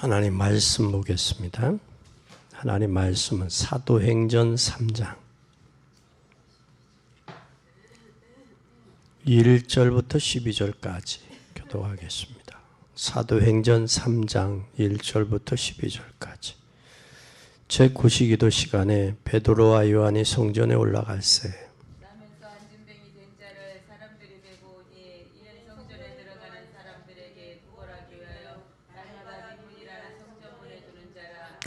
하나님 말씀 보겠습니다. 하나님 말씀은 사도행전 3장 1절부터 12절까지 교독하겠습니다. 사도행전 3장 1절부터 12절까지. 제9시기도 시간에 베드로와 요한이 성전에 올라갈새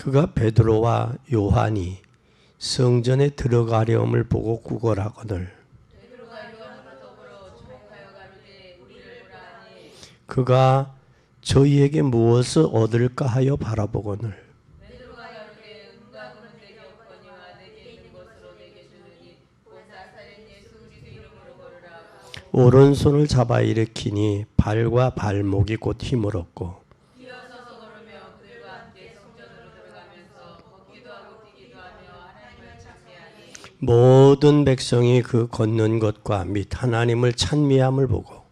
그가 베드로와 요한이 성전에 들어가려함을 보고 구걸하거늘 그가 저희에게 무엇을 얻을까 하여 바라보거늘 오른손을 잡아 일으키니 발과 발목이 곧 힘을 얻고 모든 백성이 그 걷는 것과 및 하나님을 찬미함을 보고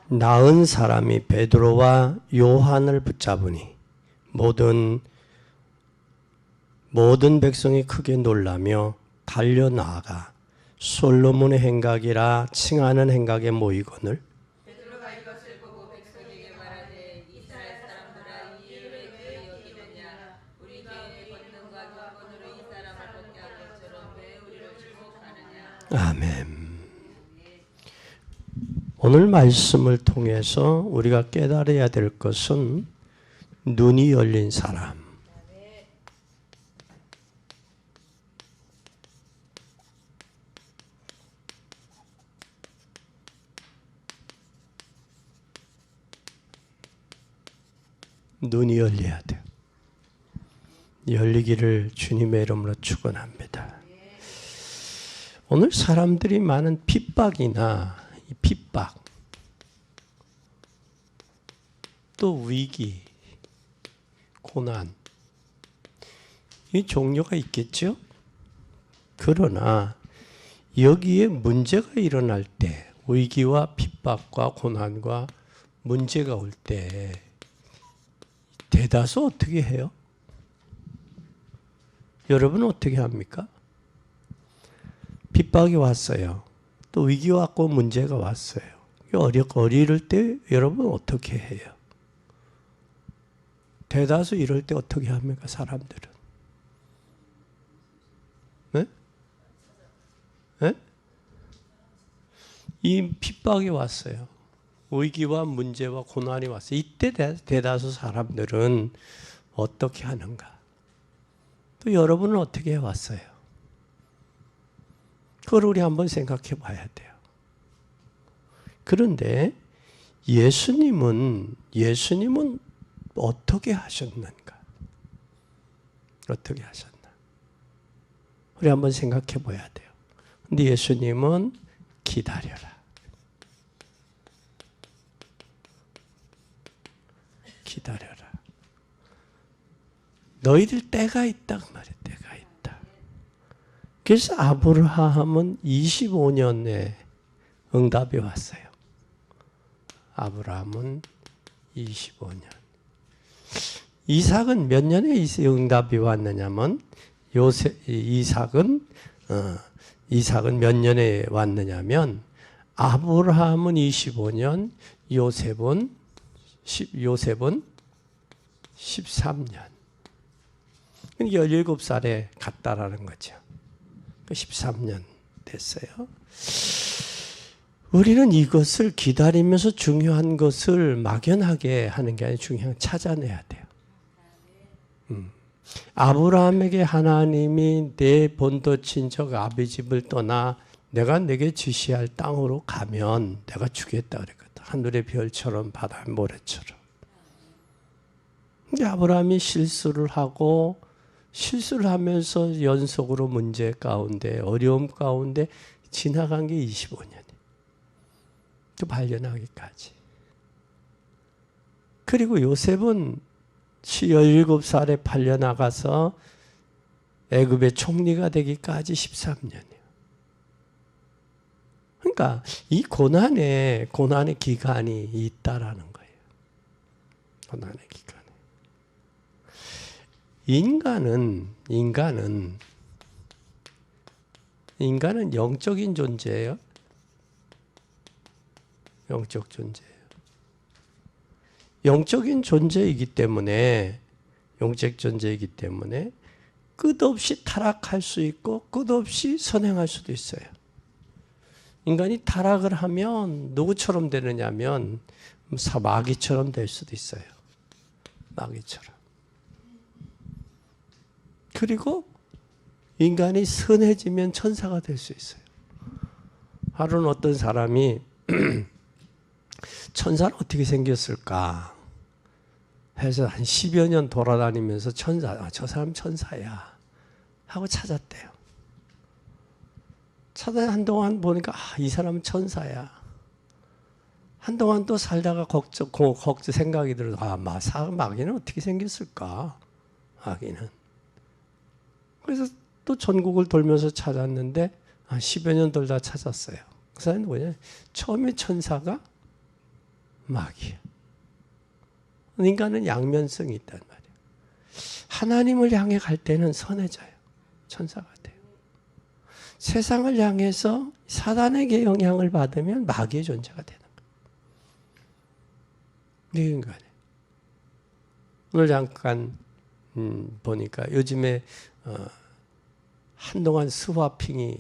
나은 사람이 베드로와 요한을 붙잡으니 모든 백성이 크게 놀라며 달려나아가 솔로몬의 행각이라 칭하는 행각에 모이거늘 아멘. 오늘 말씀을 통해서 우리가 깨달아야 될 것은 눈이 열린 사람. 눈이 열려야 돼요. 열리기를 주님의 이름으로 축원합니다. 오늘 사람들이 많은 핍박이나 핍박, 또 위기, 고난, 이 종류가 있겠죠? 그러나 여기에 문제가 일어날 때, 위기와 핍박과 고난과 문제가 올 때 대다수 어떻게 해요? 여러분은 어떻게 합니까? 핍박이 왔어요. 또 위기가 왔고 문제가 왔어요. 어릴 때 여러분 어떻게 해요? 대다수 이럴 때 어떻게 합니까? 사람들은. 네? 네? 이 핍박이 왔어요. 위기와 문제와 고난이 왔어요. 이때 대다수 사람들은 어떻게 하는가? 또 여러분은 어떻게 해왔어요? 그걸 우리 한번 생각해 봐야 돼요. 그런데 예수님은 어떻게 하셨는가? 어떻게 하셨나? 우리 한번 생각해 봐야 돼요. 근데 예수님은 기다려라. 기다려라. 너희들 때가 있다 그 말이에요. 때가 있다. 그래서 아브라함은 25년에 응답이 왔어요. 아브라함은 25년. 이삭은 몇 년에 응답이 왔느냐면 이삭은 몇 년에 왔느냐면 아브라함은 25년, 요셉은 13년. 17살에 갔다라는 거죠. 13년 됐어요. 우리는 이것을 기다리면서 중요한 것을 막연하게 하는 게 아니라 중요한 찾아내야 돼요. 아브라함에게 하나님이 내 본토 친척 아비 집을 떠나 내가 내게 지시할 땅으로 가면 내가 주겠다 그랬거든. 하늘의 별처럼 바다의 모래처럼. 근데 아브라함이 실수를 하면서 연속으로 문제 가운데 어려움 가운데 지나간 게 25년이에요. 또 발견하기까지. 그리고 요셉은 17살에 팔려나가서 애굽의 총리가 되기까지 13년이에요. 그러니까 이 고난의 기간이 있다라는 거예요. 고난의 기간에. 인간은 영적인 존재예요. 영적 존재예요. 영적인 존재이기 때문에 끝없이 타락할 수 있고 끝없이 선행할 수도 있어요. 인간이 타락을 하면 누구처럼 되느냐면 마귀처럼 될 수도 있어요. 마귀처럼. 그리고 인간이 선해지면 천사가 될 수 있어요. 하루는 어떤 사람이 천사는 어떻게 생겼을까 해서 한 10여 년 돌아다니면서 저 사람 천사야 하고 찾았대요. 한동안 보니까 이 사람은 천사야. 한동안 또 살다가 생각이 들어서 마귀는 어떻게 생겼을까? 마귀는. 그래서 또 전국을 돌면서 찾았는데 10여 년 돌다 찾았어요. 그 사람은 뭐냐? 처음에 천사가 마귀야. 인간은 양면성이 있단 말이에요. 하나님을 향해 갈 때는 선해져요. 천사가 돼요. 세상을 향해서 사단에게 영향을 받으면 마귀의 존재가 되는 거예요. 이 인간이. 오늘 잠깐 보니까 요즘에 한동안 스와핑이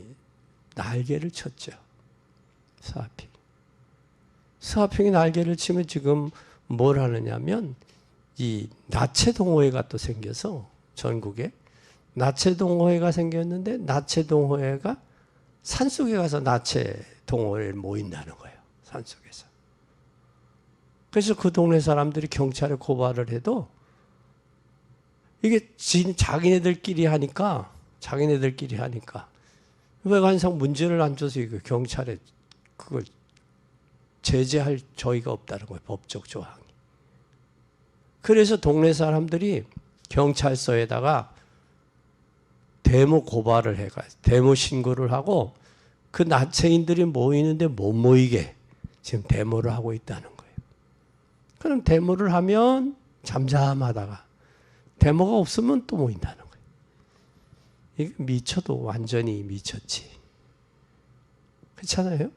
날개를 쳤죠. 스와핑이 날개를 치면 지금 뭘 하느냐면 이 나체 동호회가 또 생겨서 전국에 나체 동호회가 생겼는데 나체 동호회가 산속에 가서 나체 동호회를 모인다는 거예요. 산속에서. 그래서 그 동네 사람들이 경찰에 고발을 해도 이게 자기네들끼리 하니까 왜 항상 문제를 안 줘서 이거 경찰에 그걸 제재할 저희가 없다는 거예요. 법적 조항이. 그래서 동네 사람들이 경찰서에다가 데모 고발을 데모 신고를 하고 그 나체인들이 모이는데 못 모이게 지금 데모를 하고 있다는 거예요. 그럼 데모를 하면 잠잠하다가 데모가 없으면 또 모인다는 거예요. 이게 미쳐도 완전히 미쳤지. 그렇잖아요?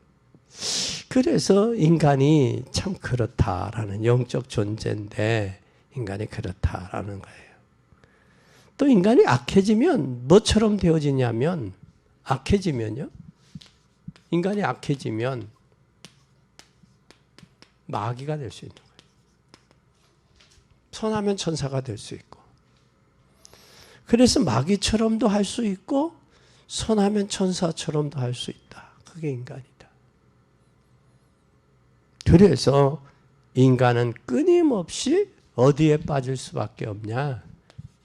그래서 인간이 참 그렇다라는 영적 존재인데 인간이 그렇다라는 거예요. 또 인간이 악해지면 뭐처럼 되어지냐면 인간이 악해지면 마귀가 될 수 있는 거예요. 선하면 천사가 될 수 있고 그래서 마귀처럼도 할 수 있고 선하면 천사처럼도 할 수 있다. 그게 인간이다. 그래서 인간은 끊임없이 어디에 빠질 수밖에 없냐?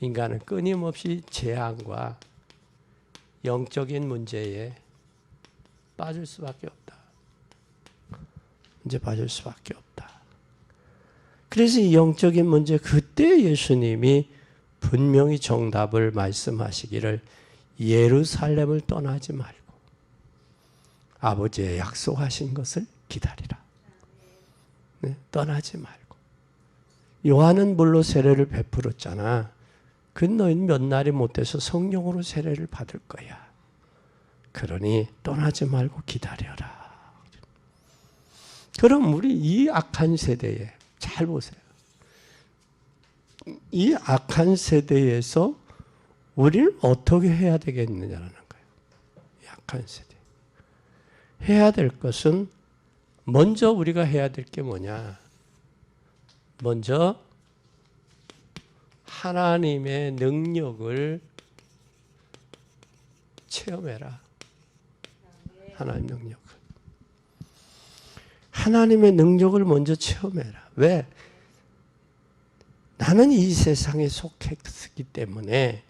인간은 끊임없이 재앙과 영적인 문제에 빠질 수밖에 없다. 이제 빠질 수밖에 없다. 그래서 이 영적인 문제 그때 예수님이 분명히 정답을 말씀하시기를 예루살렘을 떠나지 말고 아버지의 약속하신 것을 기다리라. 네, 떠나지 말고. 요한은 물로 세례를 베풀었잖아. 그 너희는 몇 날이 못 돼서 성령으로 세례를 받을 거야. 그러니 떠나지 말고 기다려라. 그럼 우리 이 악한 세대에 잘 보세요. 이 악한 세대에서 우리는 어떻게 해야 되겠느냐는 거예요. 이 악한 세대. 해야 될 것은 먼저 우리가 해야 될 게 뭐냐? 먼저 하나님의 능력을 체험해라. 하나님의 능력을. 하나님의 능력을 먼저 체험해라. 왜? 나는 이 세상에 속했기 때문에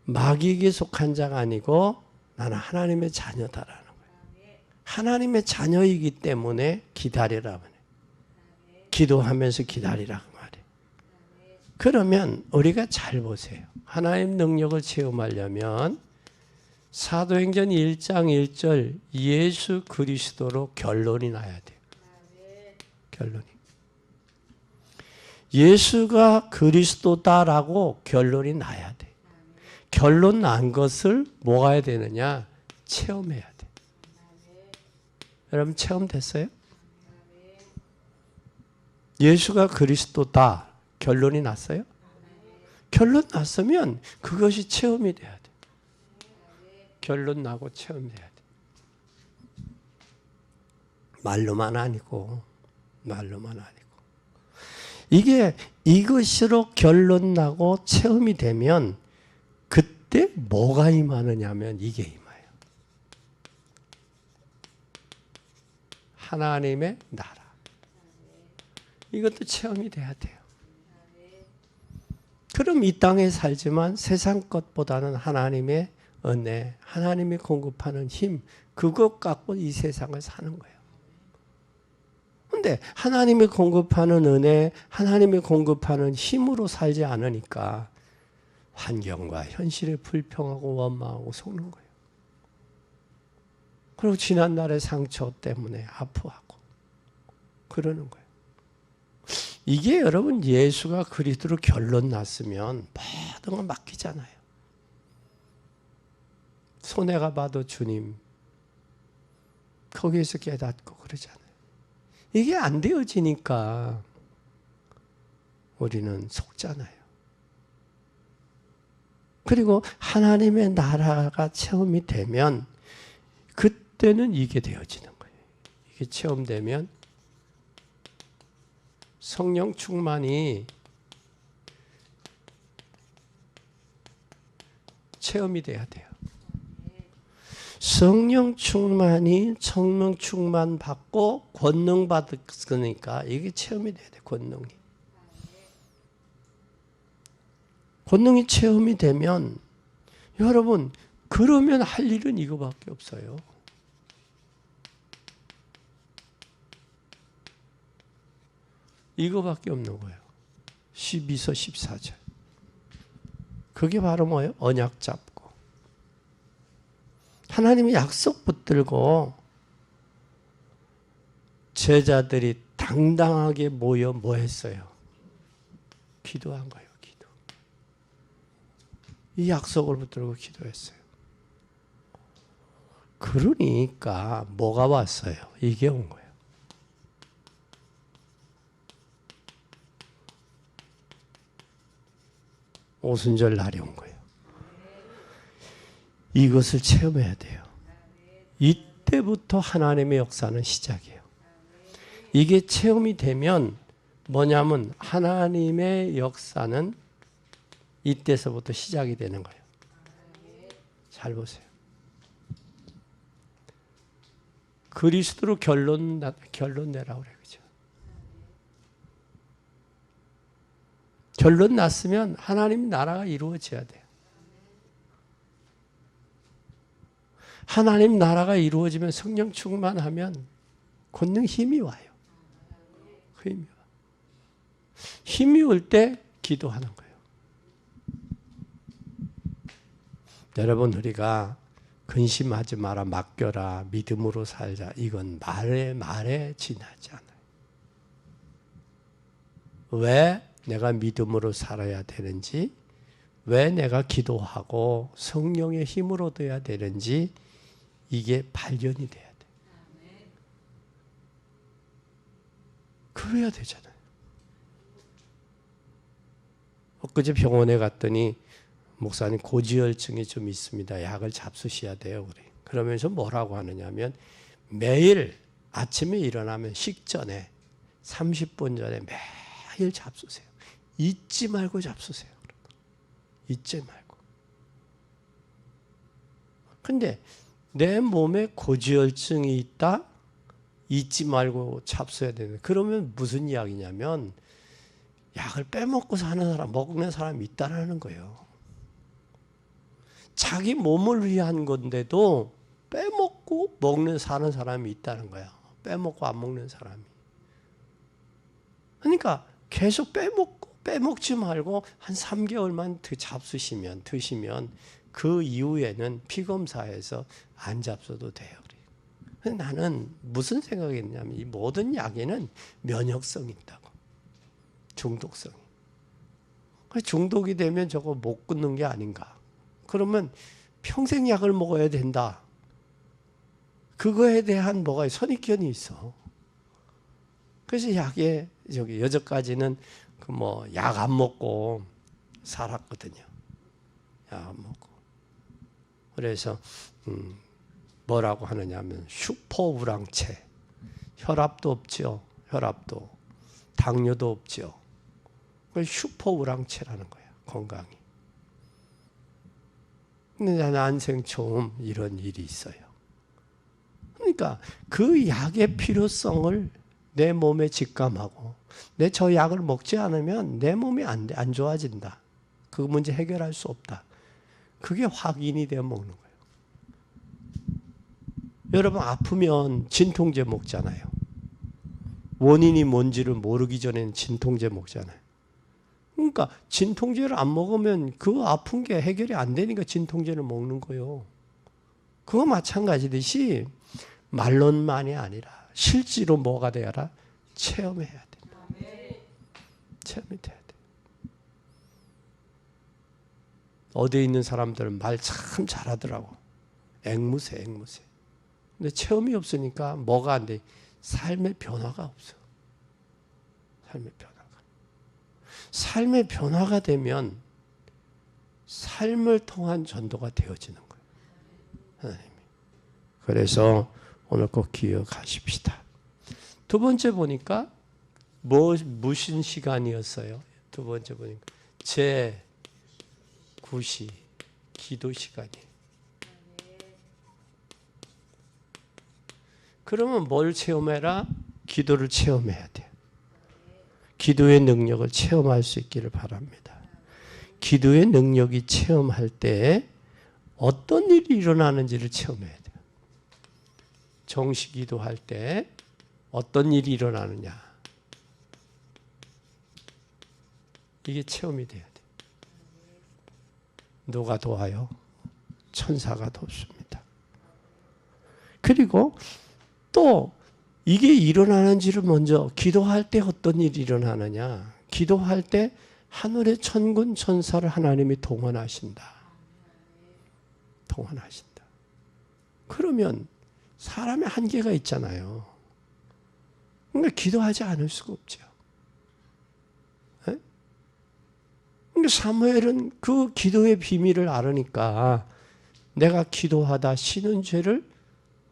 마귀에게 속한 자가 아니고 나는 하나님의 자녀다라는 거예요. 하나님의 자녀이기 때문에 기다리라. 기도하면서 기다리라 그 말이에요. 그러면 우리가 잘 보세요. 하나님 능력을 체험하려면 사도행전 1장 1절 예수 그리스도로 결론이 나야 돼요. 결론이. 예수가 그리스도다라고 결론이 나야 돼. 결론 난 것을 뭐가 해야 되느냐? 체험해야 돼. 여러분 체험됐어요? 예수가 그리스도다. 결론이 났어요? 결론 났으면 그것이 체험이 돼야 돼. 결론 나고 체험돼야 돼. 말로만 아니고. 이게 이것으로 결론 나고 체험이 되면 그때 뭐가 임하느냐면 이게 임해요. 하나님의 나라. 이것도 체험이 돼야 돼요. 그럼 이 땅에 살지만 세상 것보다는 하나님의 은혜, 하나님이 공급하는 힘, 그것 갖고 이 세상을 사는 거예요. 그런데 하나님이 공급하는 은혜, 하나님이 공급하는 힘으로 살지 않으니까 환경과 현실에 불평하고 원망하고 속는 거예요. 그리고 지난날의 상처 때문에 아파하고 그러는 거예요. 이게 여러분 예수가 그리스도로 결론 났으면 모든 걸 맡기잖아요. 손해가 봐도 주님 거기에서 깨닫고 그러잖아요. 이게 안 되어지니까 우리는 속잖아요. 그리고 하나님의 나라가 체험이 되면 그때는 이게 되어지는 거예요. 이게 체험되면 성령 충만이 체험이 돼야 돼요. 성령 충만 받고 권능 받으니까 이게 체험이 돼야 돼. 권능이 체험이 되면 여러분 그러면 할 일은 이거밖에 없어요. 이거밖에 없는 거예요. 12서 14절. 그게 바로 뭐예요? 언약 잡고. 하나님이 약속 붙들고 제자들이 당당하게 모여 뭐 했어요? 기도한 거예요. 기도. 이 약속을 붙들고 기도했어요. 그러니까 뭐가 왔어요? 이게 온 거예요. 오순절 날이 온 거예요. 이것을 체험해야 돼요. 이때부터 하나님의 역사는 시작이에요. 이게 체험이 되면 뭐냐면 하나님의 역사는 이때서부터 시작이 되는 거예요. 잘 보세요. 그리스도로 결론 내라고 그래요. 그죠? 결론 났으면 하나님 나라가 이루어져야 돼요. 하나님 나라가 이루어지면 성령 충만하면 권능 힘이 와요. 그 힘이 와. 힘이 올 때 기도하는 거예요. 여러분 우리가 근심하지 마라, 맡겨라, 믿음으로 살자. 이건 말에 지나지 않아요. 왜 내가 믿음으로 살아야 되는지, 왜 내가 기도하고 성령의 힘을 얻어야 되는지 이게 발견이 돼야 돼. 그래야 되잖아요. 엊그제 병원에 갔더니 목사님 고지혈증이 좀 있습니다. 약을 잡수셔야 돼요. 그래. 그러면서 뭐라고 하느냐면 매일 아침에 일어나면 식전에 30분 전에 매일 잡수세요. 잊지 말고 잡수세요. 잊지 말고. 근데 내 몸에 고지혈증이 있다? 잊지 말고 잡숴야 되는. 그러면 무슨 이야기냐면 약을 빼먹고 사는 사람, 먹는 사람이 있다라는 거예요. 자기 몸을 위한 건데도 빼먹고 사는 사람이 있다는 거야. 빼먹고 안 먹는 사람이. 그러니까 계속 빼먹지 말고 한 3개월만 더 드시면 그 이후에는 피검사에서 안 잡숴도 돼요. 그래요. 나는 무슨 생각이 있냐면 이 모든 약에는 면역성이 있다고. 중독성이. 중독이 되면 저거 못 끊는 게 아닌가. 그러면 평생 약을 먹어야 된다. 그거에 대한 뭐가 선입견이 있어. 그래서 약에 여태까지는 그 뭐 약 안 먹고 살았거든요. 약 안 먹고. 그래서 뭐라고 하느냐면 슈퍼 우량체. 혈압도 없죠. 혈압도. 당뇨도 없죠. 슈퍼 우량체라는 거야. 건강이. 근데 난생 처음 이런 일이 있어요. 그러니까 그 약의 필요성을 내 몸에 직감하고 내 저 약을 먹지 않으면 내 몸이 안 좋아진다. 그 문제 해결할 수 없다. 그게 확인이 되어 먹는 거예요. 여러분 아프면 진통제 먹잖아요. 원인이 뭔지를 모르기 전에는 진통제 먹잖아요. 그러니까 진통제를 안 먹으면 그 아픈 게 해결이 안 되니까 진통제를 먹는 거예요. 그거 마찬가지듯이 말론만이 아니라 실제로 뭐가 되어라? 체험해야 돼. 체험이 돼야 돼. 어디에 있는 사람들은 말 참 잘하더라고. 앵무새. 근데 체험이 없으니까 뭐가 안 돼? 삶의 변화가 없어. 삶의 변화가 되면 삶을 통한 전도가 되어지는 거예요. 하나님이. 그래서 오늘 꼭 기억하십시다. 두 번째 보니까 무슨 시간이었어요? 두 번째 보니까 제9시 기도 시간이에요. 그러면 뭘 체험해라? 기도를 체험해야 돼요. 기도의 능력을 체험할 수 있기를 바랍니다. 기도의 능력이 체험할 때 어떤 일이 일어나는지를 체험해야 돼요. 정시 기도할 때 어떤 일이 일어나느냐. 이게 체험이 돼야 돼요. 누가 도와요? 천사가 돕습니다. 그리고 또 이게 일어나는지를 먼저 기도할 때 어떤 일이 일어나느냐. 기도할 때 하늘의 천군 천사를 하나님이 동원하신다. 그러면 사람의 한계가 있잖아요. 그러니까 기도하지 않을 수가 없죠. 그러니까 사무엘은 그 기도의 비밀을 알으니까 내가 기도하다 쉬는 죄를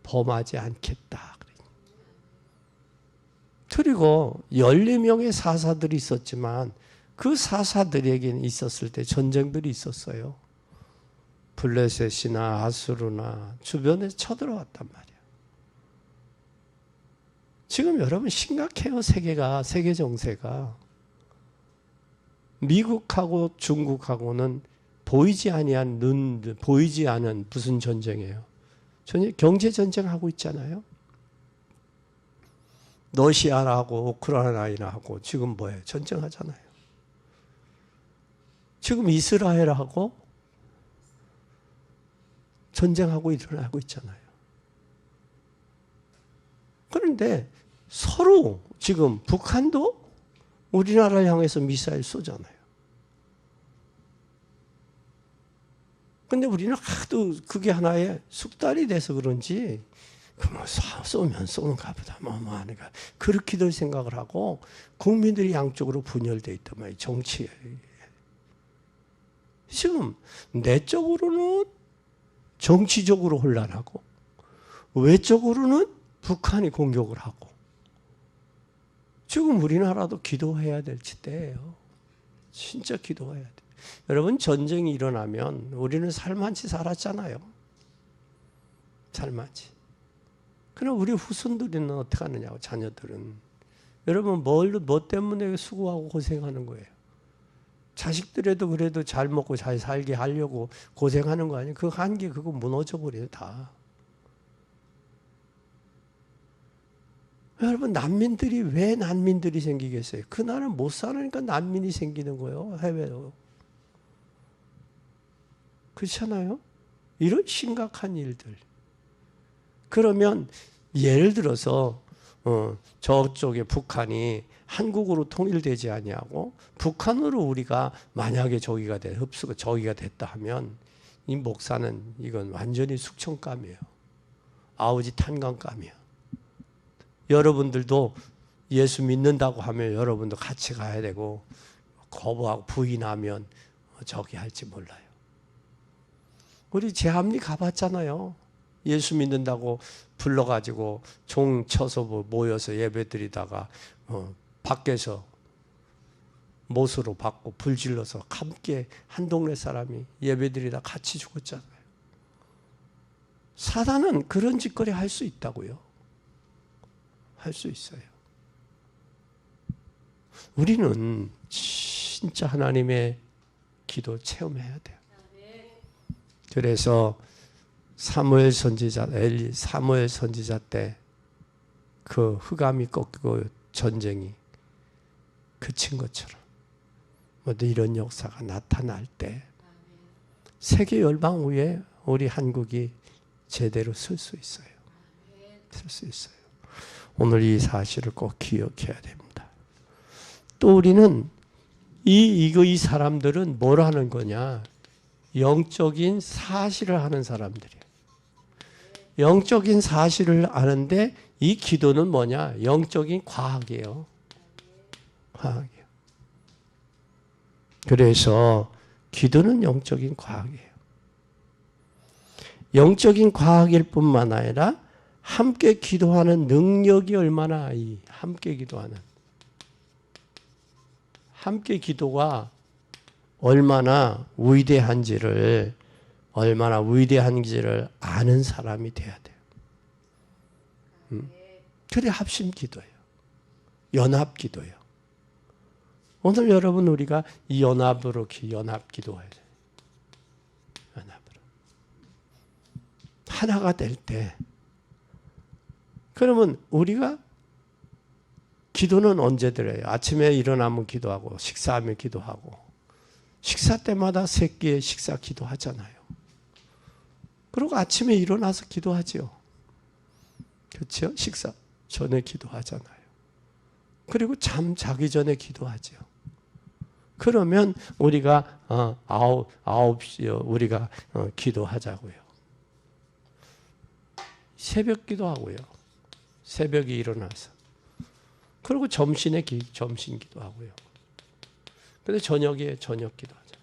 범하지 않겠다. 그리고 14명의 사사들이 있었지만 그 사사들에게는 있었을 때 전쟁들이 있었어요. 블레셋이나 아수르나 주변에 쳐들어왔단 말이에요. 지금 여러분 심각해요. 세계 정세가. 미국하고 중국하고는 보이지 않은 무슨 전쟁이에요. 경제 전쟁하고 있잖아요. 러시아하고 우크라이나하고 지금 뭐예요? 전쟁하잖아요. 지금 이스라엘하고 전쟁하고 일어나고 있잖아요. 그런데 서로 지금 북한도 우리나라를 향해서 미사일 쏘잖아요. 근데 우리는 하도 그게 하나의 숙달이 돼서 그런지 쏘면 쏘는가 보다 하니까 그렇게들 생각을 하고 국민들이 양쪽으로 분열되어 있단 말이에요. 정치에. 지금 내적으로는 정치적으로 혼란하고 외적으로는 북한이 공격을 하고 지금 우리나라도 기도해야 될 때예요. 진짜 기도해야 돼. 여러분 전쟁이 일어나면 우리는 살만치 살았잖아요. 살만치. 그럼 우리 후손들은 어떻게 하느냐고, 자녀들은. 여러분 뭐 때문에 수고하고 고생하는 거예요. 자식들에도 그래도 잘 먹고 잘 살게 하려고 고생하는 거 아니에요? 그 한계 그거 무너져 버려요 다. 여러분 난민들이 왜 난민들이 생기겠어요? 그 나라 못 살으니까 난민이 생기는 거예요. 해외로. 그렇잖아요? 이런 심각한 일들. 그러면 예를 들어서 저쪽에 북한이 한국으로 통일되지 아니하고 북한으로 우리가 만약에 저기가 됐다 하면 이 목사는 이건 완전히 숙청감이에요. 아우지 탄광감이에요. 여러분들도 예수 믿는다고 하면 여러분도 같이 가야 되고 거부하고 부인하면 저기 할지 몰라요. 우리 제합리 가봤잖아요. 예수 믿는다고 불러가지고 종 쳐서 모여서 예배드리다가 밖에서 못으로 받고 불질러서 함께 한 동네 사람이 예배드리다 같이 죽었잖아요. 사단은 그런 짓거리 할 수 있다고요. 할 수 있어요. 우리는 진짜 하나님의 기도 체험해야 돼요. 그래서 사무엘 선지자 때 그 흑암이 꺾이고 전쟁이 그친 것처럼 모두 이런 역사가 나타날 때 세계 열방 후에 우리 한국이 제대로 설 수 있어요. 설 수 있어요. 오늘 이 사실을 꼭 기억해야 됩니다. 또 우리는 이 사람들은 뭘 하는 거냐? 영적인 사실을 하는 사람들이에요. 영적인 사실을 아는데 이 기도는 뭐냐? 영적인 과학이에요. 과학이에요. 그래서 기도는 영적인 과학이에요. 영적인 과학일 뿐만 아니라 함께 기도하는 능력이 얼마나 함께 기도가 얼마나 위대한지를 아는 사람이 돼야 돼요. 그래 합심 기도예요. 연합 기도예요. 오늘 여러분 우리가 이 연합 기도해야 돼요. 연합으로. 하나가 될 때 그러면 우리가 기도는 언제 드려요? 아침에 일어나면 기도하고 식사하면 기도하고 식사 때마다 새끼의 식사 기도하잖아요. 그리고 아침에 일어나서 기도하죠. 그렇죠? 식사 전에 기도하잖아요. 그리고 자기 전에 기도하죠. 그러면 우리가 9시 우리가 기도하자고요. 새벽 기도하고요. 새벽에 일어나서. 그리고 점심 기도하고요. 근데 저녁에 저녁 기도하잖아요.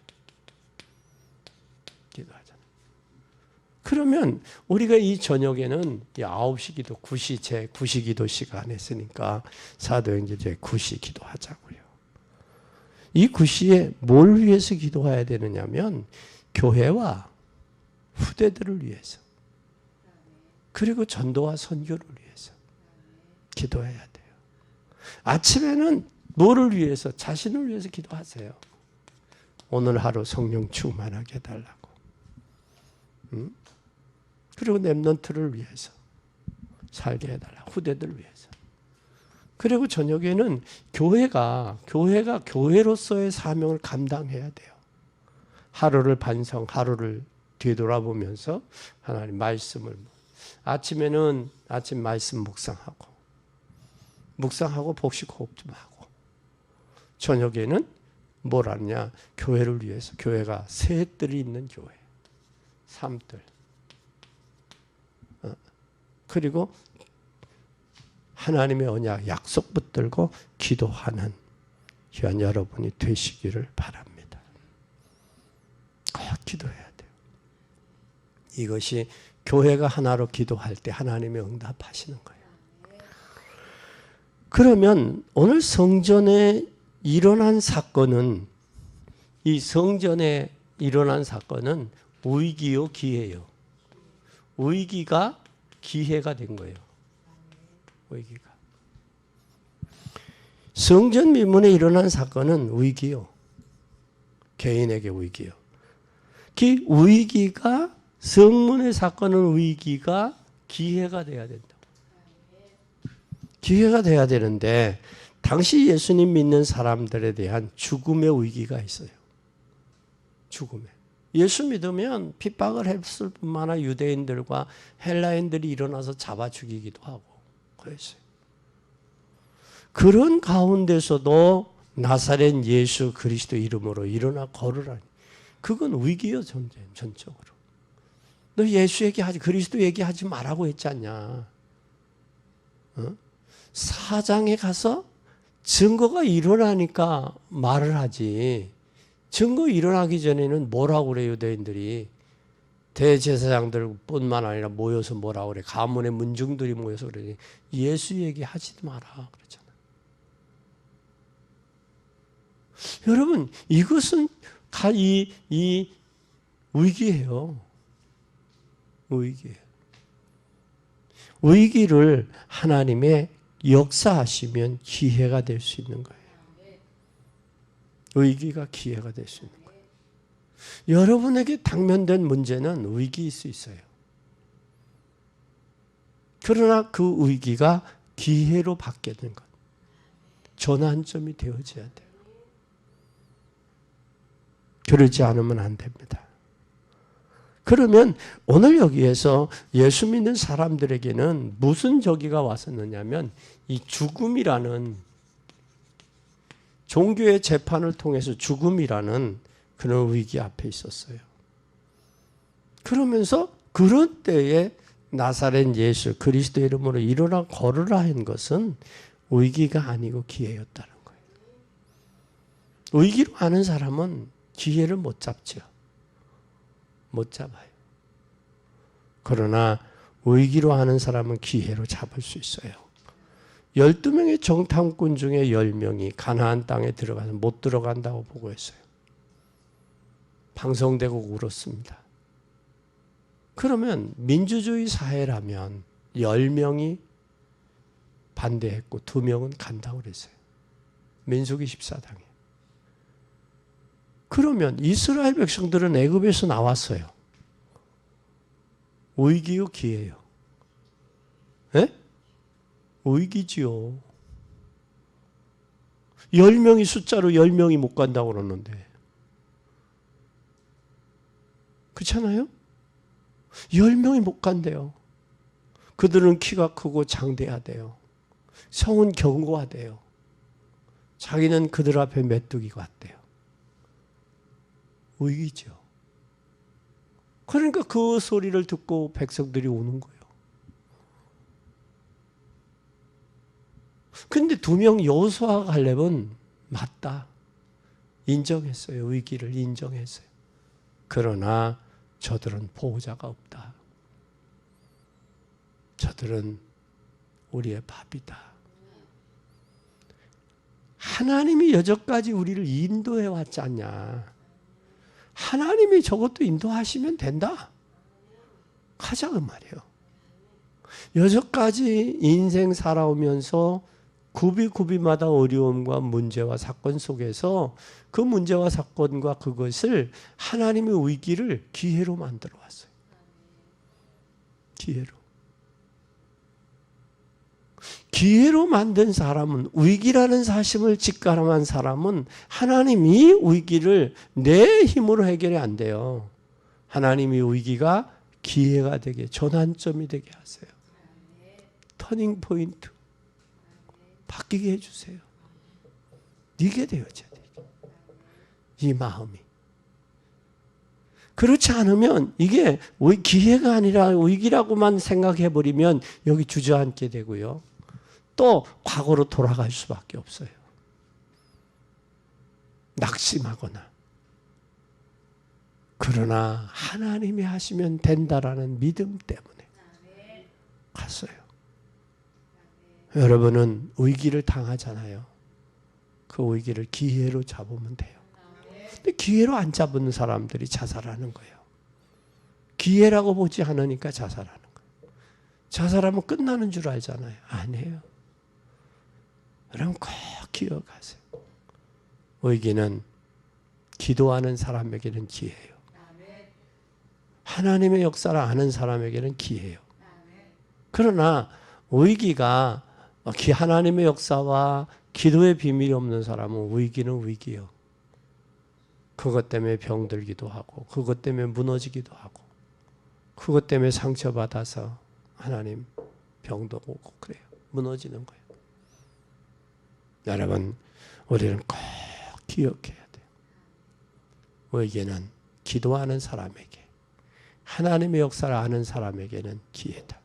그러면 우리가 이 저녁에는 9시 기도, 9시 기도 시간에 있으니까 사도행전 제 9시 기도하자고요. 이 9시에 뭘 위해서 기도해야 되느냐면 교회와 후대들을 위해서 그리고 전도와 선교를 위해서 기도해야 돼요. 아침에는 뭐를 위해서? 자신을 위해서 기도하세요. 오늘 하루 성령 충만하게 해달라고. 그리고 렘넌트를 위해서 살게 해달라고. 후대들을 위해서. 그리고 저녁에는 교회가 교회로서의 사명을 감당해야 돼요. 하루를 반성, 하루를 뒤돌아보면서 하나님 말씀을 아침에는 아침 말씀 묵상하고 복식 호흡 좀 하고 저녁에는 뭘 하느냐? 교회를 위해서 교회가 셋들이 있는 교회, 삼들 그리고 하나님의 언약 약속 붙들고 기도하는 귀한 여러분이 되시기를 바랍니다. 꼭 기도해야 돼요. 이것이 교회가 하나로 기도할 때 하나님의 응답하시는 거예요. 그러면 오늘 성전에 일어난 사건은 이 성전에 일어난 사건은 위기요 기회요. 위기가 기회가 된 거예요. 위기가. 성전 미문에 일어난 사건은 위기요. 개인에게 위기요. 그 위기가 성문의 사건은 위기가 기회가 돼야 된다. 기회가 돼야 되는데 당시 예수님 믿는 사람들에 대한 죽음의 위기가 있어요. 죽음의. 예수 믿으면 핍박을 했을 뿐만 아니라 유대인들과 헬라인들이 일어나서 잡아 죽이기도 하고 그랬어요. 그런 가운데서도 나사렛 예수 그리스도 이름으로 일어나 걸으라니. 그건 위기요, 전적으로. 너 예수 얘기하지, 그리스도 얘기하지 말라고 했지 않냐. 사장에 가서 증거가 일어나니까 말을 하지. 증거 일어나기 전에는 뭐라고 그래, 유대인들이. 대제사장들 뿐만 아니라 모여서 뭐라고 그래. 가문의 문중들이 모여서 그래. 예수 얘기하지도 마라. 그러잖아. 여러분, 이것은 이 위기예요. 위기예요. 위기를 하나님의 역사하시면 기회가 될 수 있는 거예요. 위기가 기회가 될 수 있는 거예요. 여러분에게 당면된 문제는 위기일 수 있어요. 그러나 그 위기가 기회로 바뀌는 것. 전환점이 되어져야 돼요. 그러지 않으면 안 됩니다. 그러면 오늘 여기에서 예수 믿는 사람들에게는 무슨 저기가 왔었느냐면 이 죽음이라는 종교의 재판을 통해서 죽음이라는 그런 위기 앞에 있었어요. 그러면서 그런 때에 나사렛 예수 그리스도 이름으로 일어나 걸으라 한 것은 위기가 아니고 기회였다는 거예요. 위기로 하는 사람은 기회를 못 잡죠. 못 잡아요. 그러나 위기로 하는 사람은 기회로 잡을 수 있어요. 12명의 정탐꾼 중에 10명이 가나안 땅에 들어가서 못 들어간다고 보고했어요. 방송되고 울었습니다. 그러면 민주주의 사회라면 10명이 반대했고 2명은 간다고 그랬어요. 민수기 14장에. 그러면 이스라엘 백성들은 애굽에서 나왔어요. 위기요, 기회요? 예? 위기지요. 10명이 숫자로 10명이 못 간다고 그러는데. 그렇잖아요? 10명이 못 간대요. 그들은 키가 크고 장대하대요. 성은 견고하대요. 자기는 그들 앞에 메뚜기 같대요. 위기죠. 그러니까 그 소리를 듣고 백성들이 오는 거예요. 근데 2명 여호수아와 갈렙은 맞다. 인정했어요. 위기를 인정했어요. 그러나 저들은 보호자가 없다. 저들은 우리의 밥이다. 하나님이 여전까지 우리를 인도해 왔지 않냐. 하나님이 저것도 인도하시면 된다. 가자 그 말이에요. 여전까지 인생 살아오면서 구비구비마다 어려움과 문제와 사건 속에서 그 문제와 사건과 그것을 하나님의 위기를 기회로 만들어 왔어요. 기회로. 기회로 만든 사람은, 위기라는 사실을 직감한 사람은 하나님이 위기를 내 힘으로 해결이 안 돼요. 하나님이 위기가 기회가 되게, 전환점이 되게 하세요. 터닝 포인트. 바뀌게 해주세요. 이게 되어져야 돼요. 이 마음이. 그렇지 않으면 이게 기회가 아니라 위기라고만 생각해버리면 여기 주저앉게 되고요. 또 과거로 돌아갈 수밖에 없어요. 낙심하거나. 그러나 하나님이 하시면 된다라는 믿음 때문에 갔어요. 여러분은 위기를 당하잖아요. 그 위기를 기회로 잡으면 돼요. 근데 기회로 안 잡은 사람들이 자살하는 거예요. 기회라고 보지 않으니까 자살하는 거예요. 자살하면 끝나는 줄 알잖아요. 아니에요. 여러분 꼭 기억하세요. 위기는 기도하는 사람에게는 기회예요. 하나님의 역사를 아는 사람에게는 기회예요. 그러나 위기가 하나님의 역사와 기도의 비밀이 없는 사람은 위기는 위기예요. 그것 때문에 병들기도 하고 그것 때문에 무너지기도 하고 그것 때문에 상처받아서 하나님 병도 오고 그래요. 무너지는 거예요. 여러분 우리는 꼭 기억해야 돼요. 우리에게는 기도하는 사람에게 하나님의 역사를 아는 사람에게는 기회다.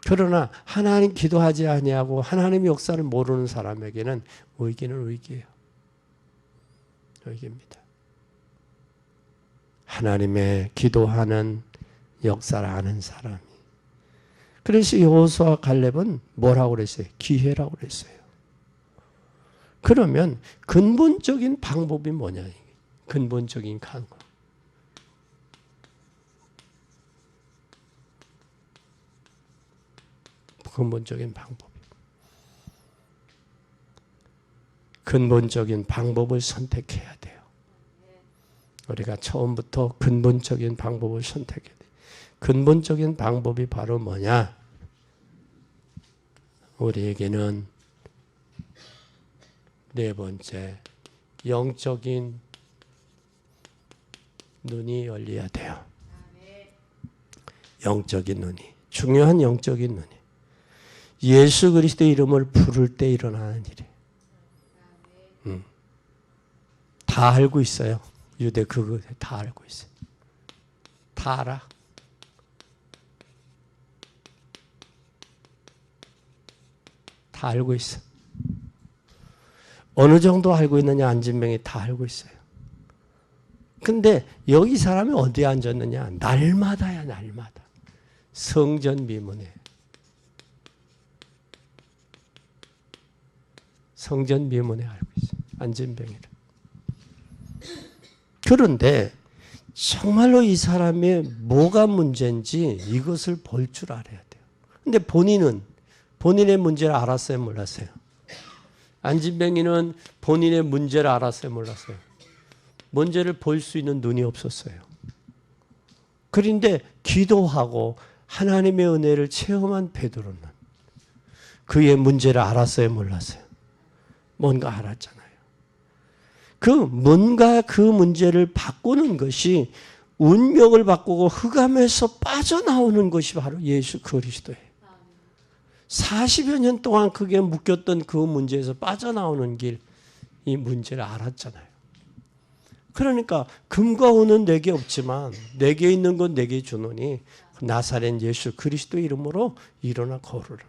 그러나 하나님 기도하지 아니하고 하나님의 역사를 모르는 사람에게는 위기는 위기예요. 위기입니다. 하나님의 기도하는 역사를 아는 사람이. 그래서 여호수아와 갈렙은 뭐라고 그랬어요? 기회라고 그랬어요. 그러면 근본적인 방법이 뭐냐? 근본적인 방법. 근본적인 방법. 근본적인 방법을 선택해야 돼요. 우리가 처음부터 근본적인 방법을 선택해야 돼요. 근본적인 방법이 바로 뭐냐? 우리에게는 네 번째, 영적인 눈이 열려야 돼요. 영적인 눈이. 중요한 영적인 눈이. 예수 그리스도의 이름을 부를 때 일어나는 일이에요. 다 알고 있어요. 유대 그거 다 알고 있어요. 다 알아. 다 알고 있어. 어느 정도 알고 있느냐 안진병이 다 알고 있어요. 근데 여기 사람이 어디에 앉았느냐? 날마다야 날마다. 성전 미문에. 성전 미문에 알고 있어요. 안진병이를. 그런데 정말로 이 사람의 뭐가 문제인지 이것을 볼 줄 알아야 돼요. 근데 본인은 본인의 문제를 알았어요? 몰랐어요? 안진병이는 본인의 문제를 알았어요? 몰랐어요? 문제를 볼 수 있는 눈이 없었어요. 그런데 기도하고 하나님의 은혜를 체험한 베드로는 그의 문제를 알았어요? 몰랐어요? 뭔가 알았잖아요. 뭔가 그 문제를 바꾸는 것이 운명을 바꾸고 흑암에서 빠져나오는 것이 바로 예수 그리스도예요. 40여 년 동안 그게 묶였던 그 문제에서 빠져나오는 길, 이 문제를 알았잖아요. 그러니까 금과 은은 내게 없지만 내게 있는 건 내게 주노니 나사렛 예수 그리스도의 이름으로 일어나 걸으라.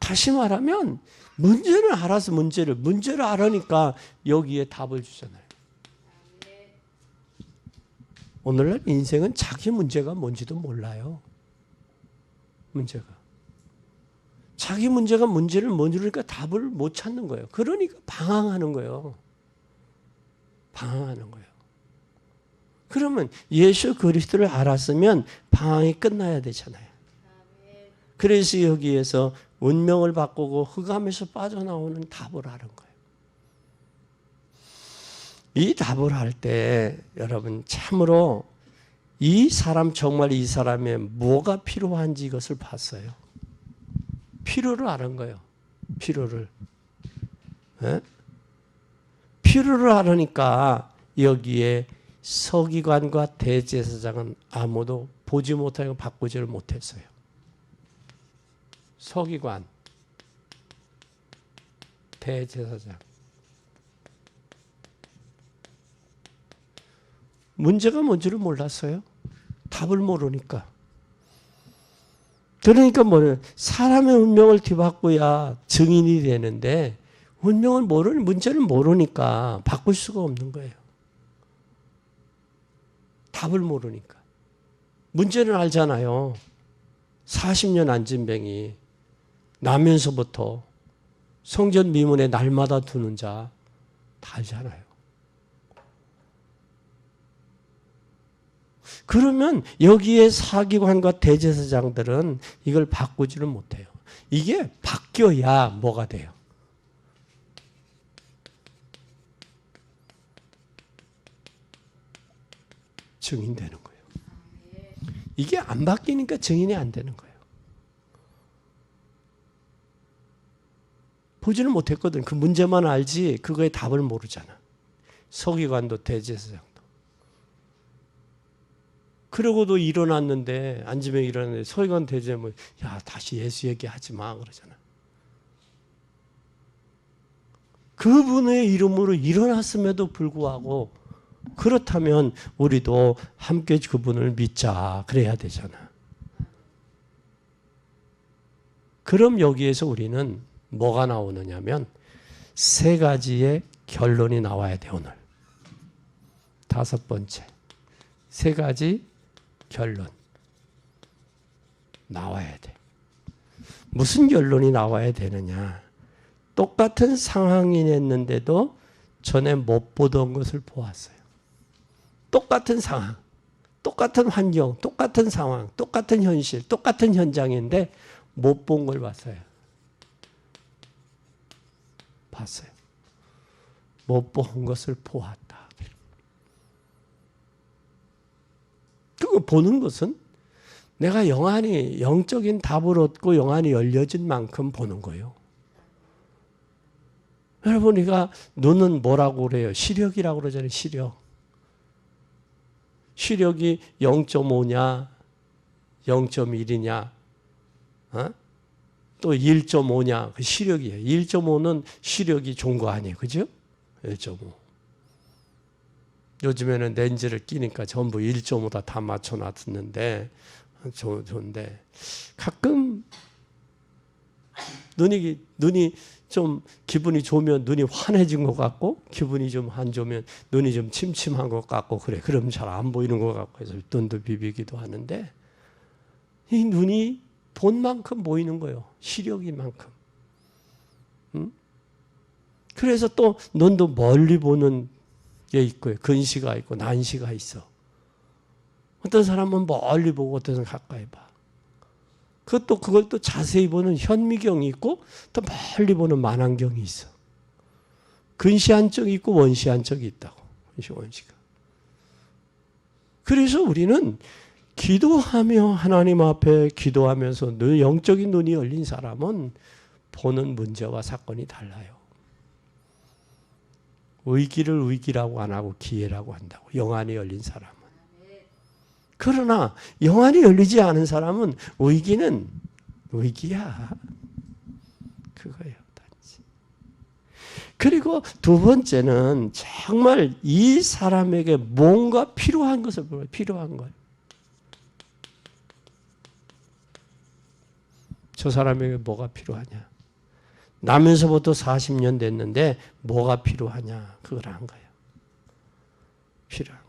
다시 말하면 문제를 알아서 문제를 알으니까 여기에 답을 주잖아요. 오늘날 인생은 자기 문제가 뭔지도 몰라요. 문제가. 자기 문제가 문제를 모르니까 답을 못 찾는 거예요. 그러니까 방황하는 거예요. 방황하는 거예요. 그러면 예수 그리스도를 알았으면 방황이 끝나야 되잖아요. 그래서 여기에서 운명을 바꾸고 흑암에서 빠져나오는 답을 아는 거예요. 이 답을 할 때 여러분 참으로 이 사람 정말 이 사람의 뭐가 필요한지 이것을 봤어요. 필요를 아는 거예요. 필요를. 네? 필요를 알으니까 여기에 서기관과 대제사장은 아무도 보지 못하고 바꾸지를 못했어요. 서기관, 대제사장. 문제가 뭔지를 몰랐어요. 답을 모르니까. 그러니까 뭐냐, 사람의 운명을 뒤바꿔야 증인이 되는데 운명을 문제를 모르니까 바꿀 수가 없는 거예요. 답을 모르니까. 문제는 알잖아요. 40년 안진뱅이 나면서부터 성전 미문에 날마다 두는 자 다 알잖아요. 그러면 여기에 사기관과 대제사장들은 이걸 바꾸지를 못해요. 이게 바뀌어야 뭐가 돼요? 증인되는 거예요. 이게 안 바뀌니까 증인이 안 되는 거예요. 보지를 못했거든. 그 문제만 알지 그거의 답을 모르잖아. 서기관도 대제사장도. 그러고도 일어났는데 안지병이 일어났는데 서기관 대제사장은 야 다시 예수 얘기하지 마 그러잖아. 그분의 이름으로 일어났음에도 불구하고 그렇다면 우리도 함께 그분을 믿자 그래야 되잖아. 그럼 여기에서 우리는 뭐가 나오느냐면 세 가지의 결론이 나와야 돼 오늘. 다섯 번째. 세 가지 결론 나와야 돼. 무슨 결론이 나와야 되느냐. 똑같은 상황이었는데도 전에 못 보던 것을 보았어요. 똑같은 상황, 똑같은 환경, 똑같은 상황, 똑같은 현실, 똑같은 현장인데 못 본 걸 봤어요. 봤어요. 못 본 것을 보았다. 그거 보는 것은 내가 영안이 영적인 답을 얻고 영안이 열려진 만큼 보는 거예요. 여러분, 우리가 눈은 뭐라고 그래요? 시력이라고 그러잖아요. 시력. 시력이 0.5냐, 0.1이냐, 또 1.5냐, 그 시력이에요. 1.5는 시력이 좋은 거 아니에요. 그죠? 1.5. 요즘에는 렌즈를 끼니까 전부 1.5다 다 맞춰놨는데, 좋은데, 가끔 눈이 좀 기분이 좋으면 눈이 환해진 것 같고 기분이 좀 안 좋으면 눈이 좀 침침한 것 같고 그래. 그럼 잘 안 보이는 것 같고 해서 눈도 비비기도 하는데 이 눈이 본 만큼 보이는 거예요. 시력인 만큼. 그래서 또 눈도 멀리 보는 게 있고요. 근시가 있고 난시가 있어. 어떤 사람은 멀리 보고 어떤 사람은 가까이 봐. 그걸 또 자세히 보는 현미경이 있고 또 멀리 보는 만안경이 있어. 근시한 쪽이 있고 원시한 쪽이 있다고. 원시가. 그래서 우리는 기도하며 하나님 앞에 기도하면서 영적인 눈이 열린 사람은 보는 문제와 사건이 달라요. 의기를 의기라고 안 하고 기회라고 한다고. 영안이 열린 사람은. 그러나 영안이 열리지 않은 사람은 의기는 의기야. 그거예요. 단지. 그리고 두 번째는 정말 이 사람에게 뭔가 필요한 것을 보여요. 필요한 걸. 저 사람에게 뭐가 필요하냐. 나면서부터 40년 됐는데 뭐가 필요하냐. 그걸 한 거예요. 필요한 거.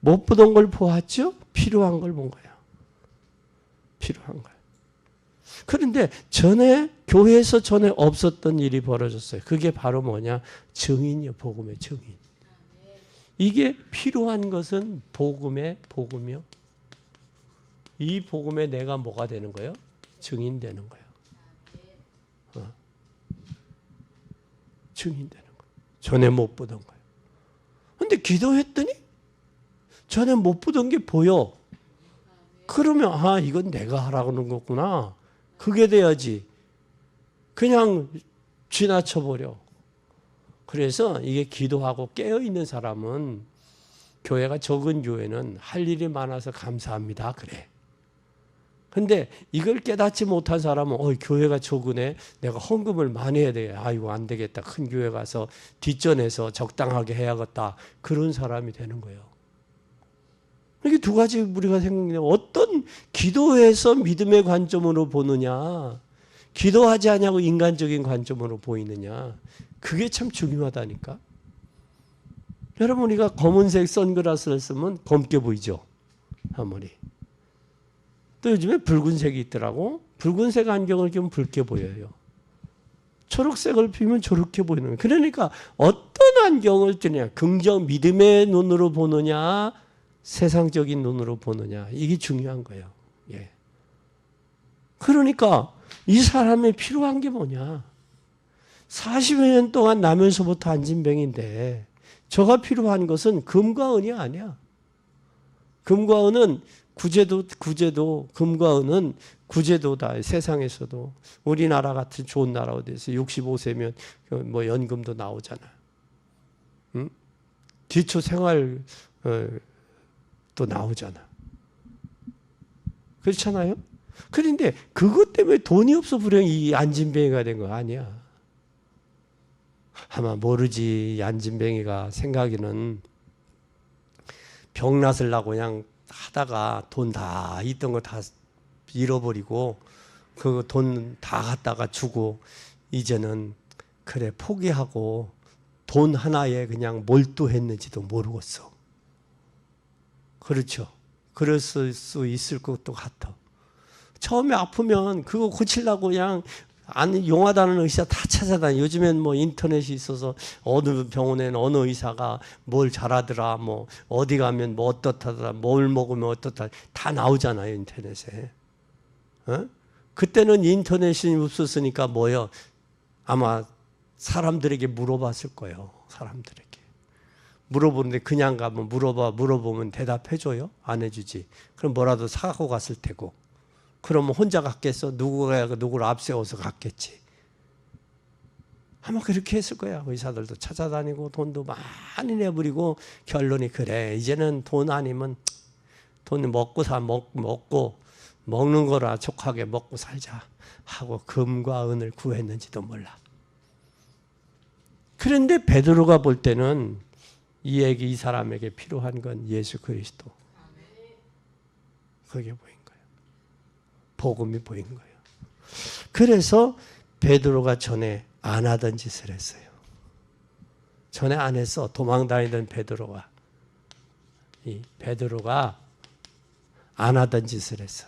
못 보던 걸 보았죠? 필요한 걸 본 거예요. 필요한 걸. 그런데 교회에서 전에 없었던 일이 벌어졌어요. 그게 바로 뭐냐? 증인이요. 복음의 증인. 이게 필요한 것은 복음이요. 이 복음에 내가 뭐가 되는 거예요? 증인 되는 거예요. 증인 되는 거예요. 전에 못 보던 거예요. 근데 기도했더니 전에 못 보던 게 보여. 그러면 이건 내가 하라고 하는 거구나. 그게 돼야지. 그냥 지나쳐버려. 그래서 이게 기도하고 깨어있는 사람은 교회가 적은 교회는 할 일이 많아서 감사합니다. 그래. 근데 이걸 깨닫지 못한 사람은 교회가 적으네. 내가 헌금을 많이 해야 돼. 이거 안 되겠다. 큰 교회 가서 뒷전에서 적당하게 해야겠다. 그런 사람이 되는 거예요. 이게 두 가지 우리가 생각해요. 어떤 기도에서 믿음의 관점으로 보느냐, 기도하지 않냐고 인간적인 관점으로 보이느냐, 그게 참 중요하다니까. 여러분, 우리가 검은색 선글라스를 쓰면 검게 보이죠? 아무리. 또 요즘에 붉은색이 있더라고. 붉은색 안경을 끼면 붉게 보여요. 초록색을 피면 저렇게 보이는 거예요. 그러니까 어떤 안경을 끼느냐, 믿음의 눈으로 보느냐, 세상적인 눈으로 보느냐, 이게 중요한 거예요. 예. 그러니까 이 사람의 필요한 게 뭐냐. 40여 년 동안 나면서부터 안진병인데 저가 필요한 것은 금과 은이 아니야. 금과 은은 구제도 금과 은은 구제도다. 세상에서도 우리나라 같은 좋은 나라 어디서 65세면 뭐 연금도 나오잖아. 응? 기초 생활 또 나오잖아. 그렇잖아요? 그런데 그것 때문에 돈이 없어 불행 이 안진뱅이가 된 거 아니야. 아마 모르지. 이 안진뱅이가 생각에는 병났으려고 그냥 하다가 돈 다 있던 거 다 잃어버리고 그 돈 다 갖다가 주고 이제는 그래 포기하고 돈 하나에 그냥 몰두했는지도 모르겠어. 그렇죠. 그럴 수 있을 것도 같아. 처음에 아프면 그거 고치려고 그냥 용하다는 의사 다 찾아다니. 요즘엔 뭐 인터넷이 있어서 어느 병원에는 어느 의사가 뭘 잘하더라, 뭐 어디 가면 뭐 어떻다더라, 뭘 먹으면 어떻다 다 나오잖아요 인터넷에. 어? 그때는 인터넷이 없었으니까 뭐요? 아마 사람들에게 물어봤을 거예요. 사람들에게 물어보는데 그냥 가면 물어보면 대답해줘요? 안 해주지. 그럼 뭐라도 사고 갔을 테고. 그러면 혼자 갔겠어? 누구를 앞세워서 갔겠지. 아마 그렇게 했을 거야. 의사들도 찾아다니고 돈도 많이 내버리고 결론이 그래. 이제는 돈 아니면 돈 먹고 먹는 거라 족하게 먹고 살자 하고 금과 은을 구했는지도 몰라. 그런데 베드로가 볼 때는 이 사람에게 필요한 건 예수 그리스도. 그게 보인 거예요. 복음이 보인 거예요. 그래서 베드로가 전에 안 하던 짓을 했어요. 전에 안 했어. 도망다니던 베드로가 안 하던 짓을 했어.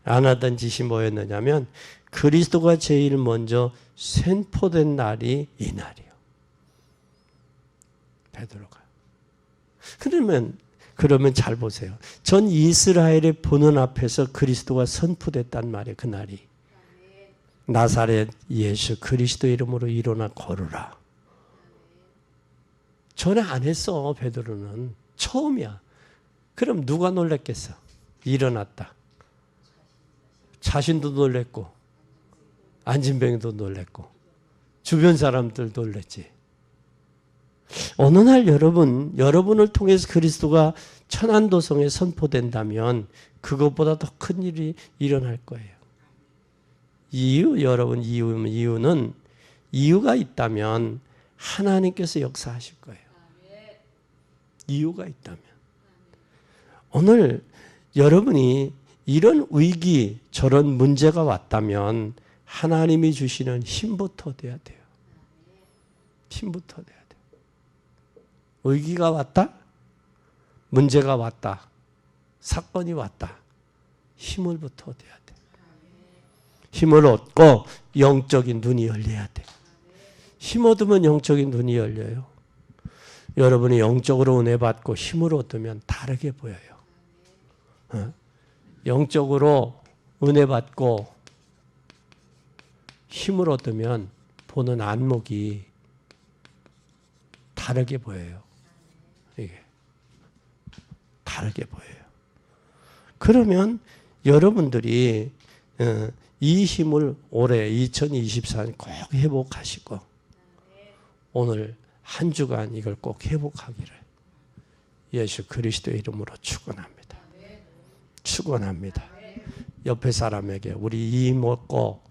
안 하던 짓이 뭐였느냐면 그리스도가 제일 먼저 선포된 날이 이 날이에요. 베드로가. 그러면 잘 보세요. 전 이스라엘의 보는 앞에서 그리스도가 선포됐단 말이에요. 그 날이. 나사렛 예수 그리스도 이름으로 일어나 걸으라. 전에 안 했어. 베드로는. 처음이야. 그럼 누가 놀랬겠어? 일어났다. 자신도 놀랬고 안진뱅이도 놀랬고 주변 사람들 놀랬지. 어느 날 여러분을 통해서 그리스도가 천안도성에 선포된다면 그것보다 더 큰 일이 일어날 거예요. 이유는 이유가 있다면 하나님께서 역사하실 거예요. 이유가 있다면. 오늘 여러분이 이런 위기, 저런 문제가 왔다면 하나님이 주시는 힘부터 돼야 돼요. 힘부터 돼야 돼요. 위기가 왔다? 문제가 왔다. 사건이 왔다. 힘을부터 돼야 돼. 힘을 얻고 영적인 눈이 열려야 돼. 힘 얻으면 영적인 눈이 열려요. 여러분이 영적으로 은혜 받고 힘을 얻으면 다르게 보여요. 영적으로 은혜 받고 힘을 얻으면 보는 안목이 다르게 보여요. 이게 다르게 보여요. 그러면 여러분들이 이 힘을 올해 2024년 꼭 회복하시고 오늘 한 주간 이걸 꼭 회복하기를 예수 그리스도의 이름으로 축원합니다. 축원합니다. 옆에 사람에게 우리 이 먹고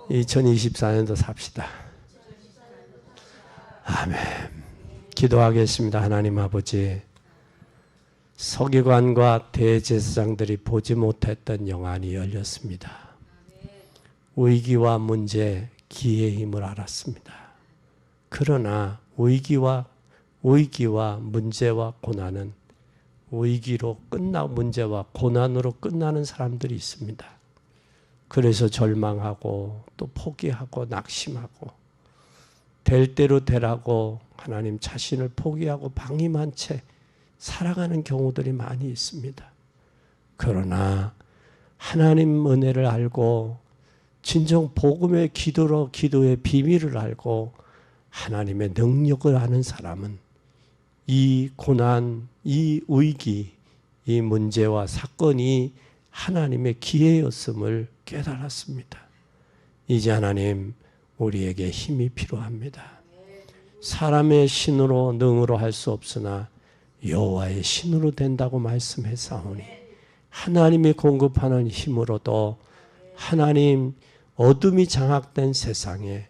2024년도 삽시다. 아멘. 기도하겠습니다. 하나님 아버지, 서기관과 대제사장들이 보지 못했던 영안이 열렸습니다. 위기와 문제, 기회의 힘을 알았습니다. 그러나 위기와 문제와 고난은 위기로 문제와 고난으로 끝나는 사람들이 있습니다. 그래서 절망하고 또 포기하고 낙심하고 될 대로 되라고 하나님 자신을 포기하고 방임한 채 살아가는 경우들이 많이 있습니다. 그러나 하나님 은혜를 알고 진정 복음의 기도의 비밀을 알고 하나님의 능력을 아는 사람은 이 고난, 이 위기, 이 문제와 사건이 하나님의 기회였음을 깨달았습니다. 이제 하나님, 우리에게 힘이 필요합니다. 사람의 신으로 능으로 할 수 없으나 여호와의 신으로 된다고 말씀했사오니 하나님이 공급하는 힘으로도 하나님, 어둠이 장악된 세상에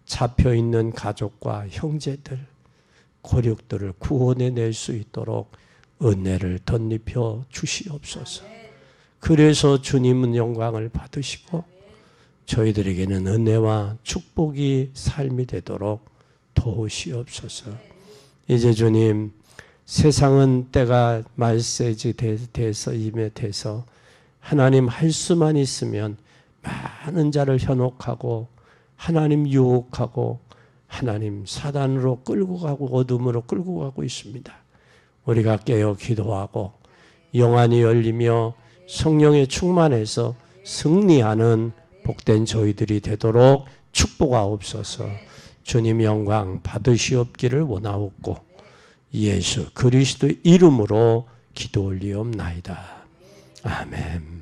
잡혀있는 가족과 형제들, 고륙들을 구원해낼 수 있도록 은혜를 덧입혀 주시옵소서. 그래서 주님은 영광을 받으시고 저희들에게는 은혜와 축복이 삶이 되도록 도우시옵소서. 이제 주님, 세상은 때가 말세지 돼서 임에 돼서 하나님 할 수만 있으면 많은 자를 현혹하고 하나님 유혹하고 하나님 사단으로 끌고 가고 어둠으로 끌고 가고 있습니다. 우리가 깨어 기도하고 영안이 열리며 성령에 충만해서 승리하는 복된 저희들이 되도록 축복하옵소서. 주님 영광 받으시옵기를 원하옵고 예수 그리스도의 이름으로 기도 올리옵나이다. 아멘.